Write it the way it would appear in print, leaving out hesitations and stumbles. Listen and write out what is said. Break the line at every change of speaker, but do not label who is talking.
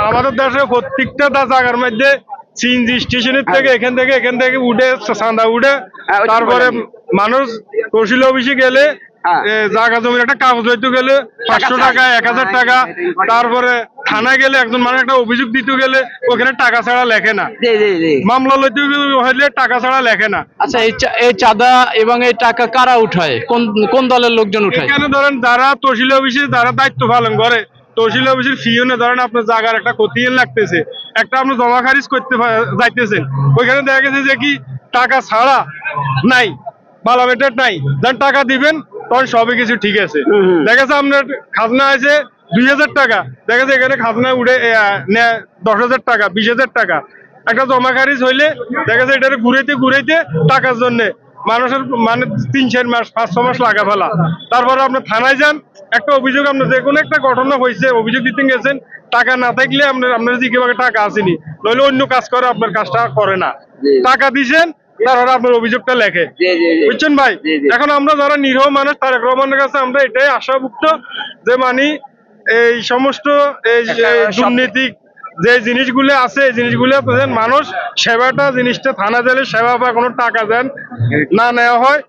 আমাদের দেশে প্রত্যেকটা জায়গার মধ্যে সিএনজি স্টেশনের থেকে এখান থেকে উঠে চাঁদা উঠে, তারপরে মানুষ তহসিল অফিসে গেলে জায়গা জমির একটা কাগজ হইতে গেলে 500 টাকা 1000 টাকা, তারপরে থানায় গেলে একজন মানুষ একটা অভিযোগ দিতে গেলে ওখানে টাকা ছাড়া লেখে না, মামলা লইতে হইলে টাকা ছাড়া লেখে না।
আচ্ছা, এই চাঁদা এবং এই টাকা কারা উঠায়, কোন কোন দলের লোকজন উঠায়?
এখানে ধরেন যারা তহসিল অফিসে যারা দায়িত্ব পালন করে, তহসিল অফিসের ফিওনে ধরেন আপনার জায়গার একটা ক্ষতি লাগতেছে, একটা আপনি জমা খারিজ করতে যাইতেছেন, ওইখানে দেখা গেছে যে কি টাকা ছাড়া নাই, পার্লামেন্টের নাই, দেন টাকা দিবেন তখন সবই কিছু ঠিক আছে। দেখা যাচ্ছে আপনার খাজনা আছে 2000 টাকা, দেখা যাচ্ছে এখানে খাজনা উঠে 10,000 টাকা 20,000 টাকা। একটা জমা খারিজ হইলে দেখা যাচ্ছে এটা ঘুরাইতে টাকার জন্য মানুষের মানে 3-4 মাস 5-6 মাস লাগা ফেলা। তারপরে আপনার থানায় যান, একটা অভিযোগ, আপনার যে কোনো একটা ঘটনা হয়েছে অভিযোগ দিতে গেছেন, টাকা না থাকলে আপনার জিজ্ঞাসা টাকা আসেনি, নইলে অন্য কাজ করে আপনার কাজটা করে না, টাকা দিয়েছেন তারপরে আপনার অভিযোগটা লেখে, বুঝছেন ভাই? এখন আমরা যারা নিরীহ মানুষ, তারেক রহমানের কাছে আমরা এটাই আশাভুক্ত যে মানে এই সমস্ত এই দুর্নীতি যে জিনিসগুলো আছে, এই জিনিসগুলো মানুষ সেবাটা জিনিসটা থানা জেলে সেবা বা কোনো টাকা দেন না নেওয়া হয়,